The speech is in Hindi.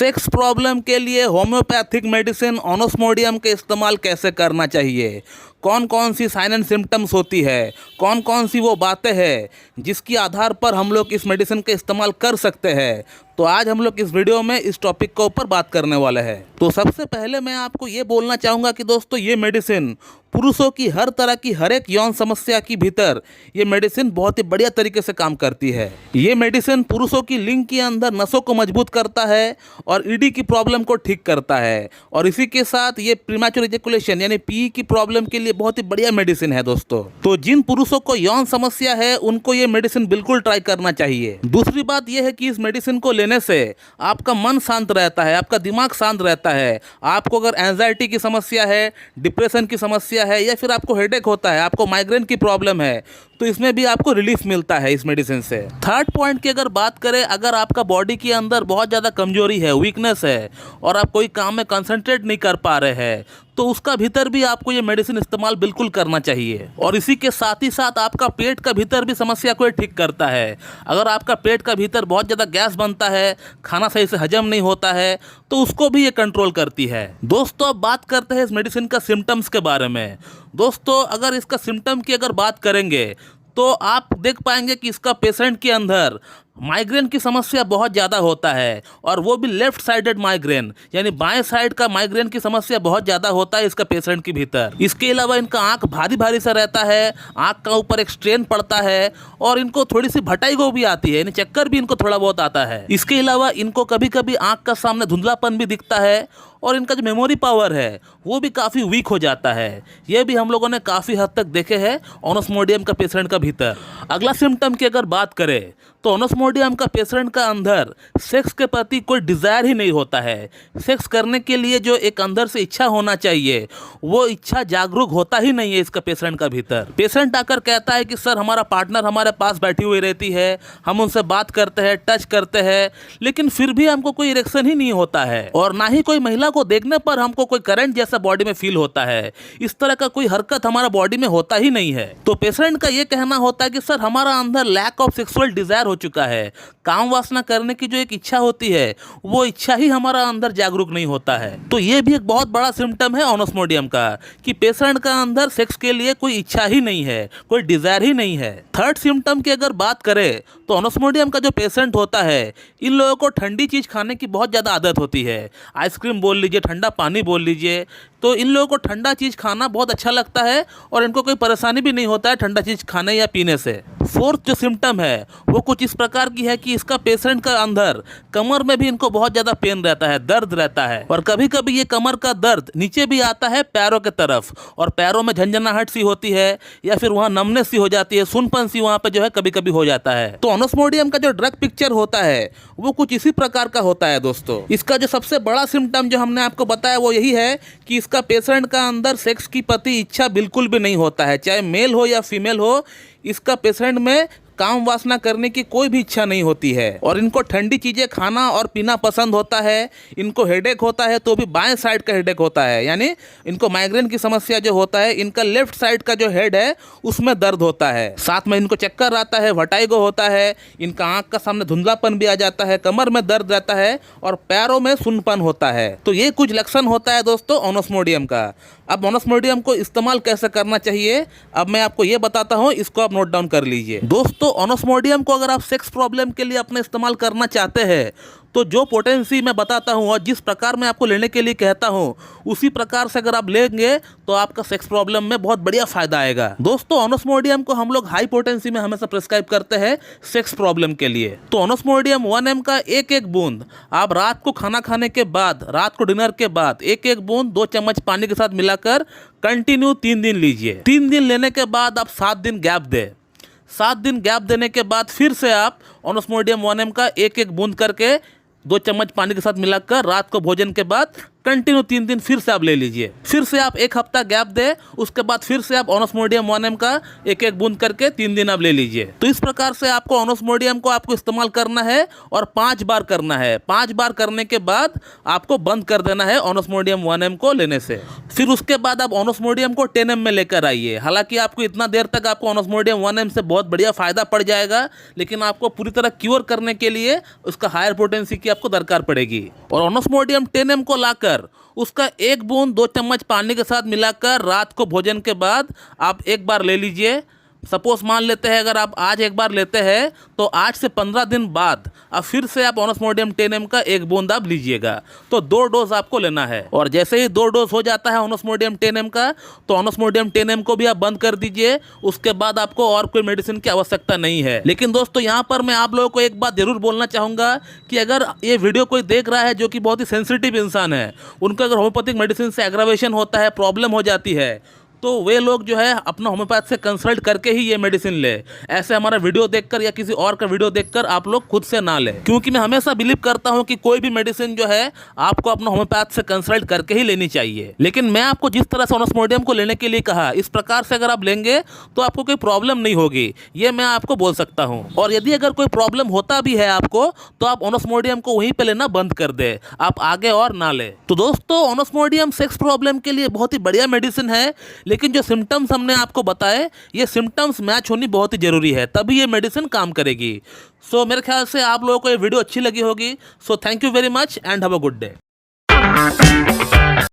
सेक्स प्रॉब्लम के लिए होम्योपैथिक मेडिसिन ऑनोस्मोडियम के इस्तेमाल कैसे करना चाहिए, कौन कौन सी साइन एंड सिम्टम्स होती है, कौन कौन सी वो बातें हैं जिसके आधार पर हम लोग इस मेडिसिन का इस्तेमाल कर सकते हैं। तो आज हम लोग इस वीडियो में इस टॉपिक के ऊपर बात करने वाले हैं। तो सबसे पहले मैं आपको ये बोलना चाहूँगा कि दोस्तों ये मेडिसिन पुरुषों की हर तरह की हर एक यौन समस्या के भीतर ये मेडिसिन बहुत ही बढ़िया तरीके से काम करती है। ये मेडिसिन पुरुषों की लिंग के अंदर नसों को मजबूत करता है और ईडी की प्रॉब्लम को ठीक करता है, और इसी के साथ ये प्रीमैच्योर इजैकुलेशन यानी पी की प्रॉब्लम के लिए बहुत ही बढ़िया मेडिसिन है दोस्तों। तो जिन पुरुषों को यौन समस्या है उनको ये मेडिसिन बिल्कुल ट्राई करना चाहिए। दूसरी बात यह है कि इस मेडिसिन को लेने से आपका मन शांत रहता है, आपका दिमाग शांत रहता है। आपको अगर एंजाइटी की समस्या है, डिप्रेशन की समस्या है, या फिर आपको हेडेक होता है, आपको माइग्रेन की प्रॉब्लम है, तो इसमें भी आपको रिलीफ मिलता है इस मेडिसिन से। थर्ड पॉइंट की अगर बात करें, अगर आपका बॉडी के अंदर बहुत ज़्यादा कमजोरी है, वीकनेस है, और आप कोई काम में कंसंट्रेट नहीं कर पा रहे हैं, तो उसका भीतर भी आपको ये मेडिसिन इस्तेमाल बिल्कुल करना चाहिए। और इसी के साथ ही साथ आपका पेट का भीतर भी समस्या को ठीक करता है। अगर आपका पेट का भीतर बहुत ज़्यादा गैस बनता है, खाना सही से हजम नहीं होता है, तो उसको भी ये कंट्रोल करती है। दोस्तों अब बात करते हैं इस मेडिसिन का सिम्टम्स के बारे में। दोस्तों अगर इसका सिम्टम की अगर बात करेंगे तो आप देख पाएंगे कि इसका पेशेंट के अंदर माइग्रेन की समस्या बहुत ज़्यादा होता है, और वो भी लेफ्ट साइडेड माइग्रेन यानी बाएं साइड का माइग्रेन की समस्या बहुत ज़्यादा होता है इसका पेशेंट के भीतर। इसके अलावा इनका आंख भारी भारी सा रहता है, आंख का ऊपर एक स्ट्रेन पड़ता है, और इनको थोड़ी सी भटाई को भी आती है, यानी चक्कर भी इनको थोड़ा बहुत आता है। इसके अलावा इनको कभी कभी आंख का सामने धुंधलापन भी दिखता है, और इनका जो मेमोरी पावर है वो भी काफ़ी वीक हो जाता है। ये भी हम लोगों ने काफ़ी हद तक देखे हैं ऑनोस्मोडियम का पेशेंट का भीतर। अगला सिम्टम की अगर बात करें तो ऑनोस्मोडियम का पेशेंट का अंदर सेक्स के प्रति कोई डिज़ायर ही नहीं होता है। सेक्स करने के लिए जो एक अंदर से इच्छा होना चाहिए वो इच्छा जागरूक होता ही नहीं है इसका पेशेंट का भीतर। पेशेंट आकर कहता है कि सर हमारा पार्टनर हमारे पास बैठी हुई रहती है, हम उनसे बात करते हैं, टच करते हैं, लेकिन फिर भी हमको कोई इरेक्शन ही नहीं होता है, और ना ही कोई महिला को देखने पर हमको कोई करंट जैसा बॉडी में फील होता है। इस तरह का कोई हरकत हमारा बॉडी में होता ही नहीं है। तो पेशेंट का ये कहना होता है कि सर हमारा अंदर लैक ऑफ सेक्सुअल डिजायर हो चुका है। काम वासना करने की जो एक इच्छा होती है वो इच्छा ही हमारा अंदर जागरूक नहीं होता है। तो ये भी एक बहुत बड़ा सिम्टम है ऑनोस्मोडियम का कि पेशेंट का अंदर सेक्स के लिए कोई इच्छा ही नहीं है, कोई डिजायर ही नहीं है। थर्ड सिम्टम की अगर बात करें तो ऑनोस्मोडियम का जो पेशेंट होता है इन लोगों को ठंडी चीज खाने की बहुत ज्यादा आदत होती है। आइसक्रीम बोल लीजिए, ठंडा पानी बोल लीजिए, तो इन लोगों को ठंडा चीज़ खाना बहुत अच्छा लगता है, और इनको कोई परेशानी भी नहीं होता है ठंडा चीज़ खाने या पीने से। फोर्थ जो सिम्टम है वो कुछ इस प्रकार की है कि इसका पेशेंट का अंदर कमर में भी इनको बहुत ज़्यादा पेन रहता है, दर्द रहता है, और कभी कभी ये कमर का दर्द नीचे भी आता है पैरों के तरफ, और पैरों में झंझनाहट सी होती है, या फिर वहाँ नमनेस सी हो जाती है, सुनपन सी वहाँ पे जो है कभी कभी हो जाता है। तो ऑनोस्मोडियम का जो ड्रग पिक्चर होता है वो कुछ इसी प्रकार का होता है दोस्तों। इसका जो सबसे बड़ा सिम्टम जो हमने आपको बताया वो यही है कि इसका पेशेंट का अंदर सेक्स की प्रति इच्छा बिल्कुल भी नहीं होता है, चाहे मेल हो या फीमेल हो। इसका पेशेंट में काम वासना करने की कोई भी इच्छा नहीं होती है, और इनको ठंडी चीज़ें खाना और पीना पसंद होता है। इनको हेडेक होता है तो भी बाएं साइड का हेडेक होता है, यानी इनको माइग्रेन की समस्या जो होता है इनका लेफ्ट साइड का जो हेड है उसमें दर्द होता है। साथ में इनको चक्कर आता है, वर्टिगो होता है, इनका आंख का सामने धुंधलापन भी आ जाता है, कमर में दर्द रहता है, और पैरों में सुनपन होता है। तो ये कुछ लक्षण होता है दोस्तों ऑनोस्मोडियम का। अब ऑनोस्मोडियम को इस्तेमाल कैसे करना चाहिए अब मैं आपको ये बताता हूँ, इसको आप नोट डाउन कर लीजिए। दोस्तों ऑनोस्मोडियम को अगर आप सेक्स प्रॉब्लम के लिए अपने इस्तेमाल करना चाहते हैं तो जो पोटेंसी मैं बताता हूँ और जिस प्रकार मैं आपको लेने के लिए कहता हूँ उसी प्रकार से अगर आप लेंगे तो आपका सेक्स प्रॉब्लम में बहुत बढ़िया फायदा आएगा। दोस्तों ऑनोस्मोडियम को हम लोग हाई पोटेंसी में हमेशा प्रिस्क्राइब करते हैं सेक्स प्रॉब्लम के लिए। तो ऑनोस्मोडियम 1 mg का एक एक बूंद आप रात को खाना खाने के बाद, रात को डिनर के बाद एक एक बूंद 2 चम्मच पानी के साथ मिलाकर कंटिन्यू 3 दिन लीजिए। 3 दिन लेने के बाद आप 7 दिन गैप दें। 7 दिन गैप देने के बाद फिर से आप ऑनोस्मोडियम 1 mg का एक एक बूंद करके 2 चम्मच पानी के साथ मिलाकर रात को भोजन के बाद कंटिन्यू 3 दिन फिर से आप ले लीजिए। फिर से आप 1 हफ्ता गैप दे, उसके बाद फिर से आप ऑनोस्मोडियम 1M का 1-1 बूंद करके 3 दिन आप ले लीजिए। तो इस प्रकार से आपको ऑनोस्मोडियम को आपको इस्तेमाल करना है और 5 बार करना है। 5 बार करने के बाद आपको बंद कर देना है ऑनोस्मोडियम 1M को लेने से। फिर उसके बाद आप ऑनोस्मोडियम को 10M में लेकर आइए। हालांकि आपको इतना देर तक आपको ऑनोस्मोडियम 1M से बहुत बढ़िया फायदा पड़ जाएगा, लेकिन आपको पूरी तरह क्योर करने के लिए उसका हायर पोटेंसी की आपको दरकार पड़ेगी। और ऑनोस्मोडियम 10M को लाकर उसका 1 बूंद 2 चम्मच पानी के साथ मिलाकर रात को भोजन के बाद आप 1 बार ले लीजिए। सपोज मान लेते हैं अगर आप आज 1 बार लेते हैं तो 8 से 15 दिन बाद अब फिर से आप ऑनोस्मोडियम 10M का 1 बूंद आप लीजिएगा। तो 2 डोज आपको लेना है। और जैसे ही 2 डोज हो जाता है ऑनोस्मोडियम 10M का, तो ऑनोस्मोडियम 10M को भी आप बंद कर दीजिए। उसके बाद आपको और कोई मेडिसिन की आवश्यकता नहीं है। लेकिन दोस्तों यहाँ पर मैं आप लोगों को एक बात जरूर बोलना चाहूँगा कि अगर ये वीडियो कोई देख रहा है जो कि बहुत ही सेंसिटिव इंसान है, उनका अगर होम्योपैथिक मेडिसिन से एग्रावेशन होता है, प्रॉब्लम हो जाती है, तो वे लोग जो है अपना होम्योपैथ से कंसल्ट करके ही ये मेडिसिन ले। ऐसे हमारा वीडियो देखकर या किसी और का वीडियो देखकर आप लोग खुद से ना लें, क्योंकि मैं हमेशा बिलीव करता हूं कि कोई भी मेडिसिन जो है आपको अपना होम्योपैथ से कंसल्ट करके ही लेनी चाहिए। लेकिन मैं आपको जिस तरह से ऑनोस्मोडियम को लेने के लिए कहा, इस प्रकार से अगर आप लेंगे तो आपको कोई प्रॉब्लम नहीं होगी, ये मैं आपको बोल सकता हूँ। और यदि अगर कोई प्रॉब्लम होता भी है आपको, तो आप ऑनोस्मोडियम को वहीं पे लेना बंद कर दे, आप आगे और ना ले। तो दोस्तों ऑनोस्मोडियम सेक्स प्रॉब्लम के लिए बहुत ही बढ़िया मेडिसिन है, लेकिन जो सिम्टम्स हमने आपको बताए, ये सिम्टम्स मैच होनी बहुत ही जरूरी है, तभी ये मेडिसिन काम करेगी। सो मेरे ख्याल से आप लोगों को ये वीडियो अच्छी लगी होगी। So thank you very much and have a good day.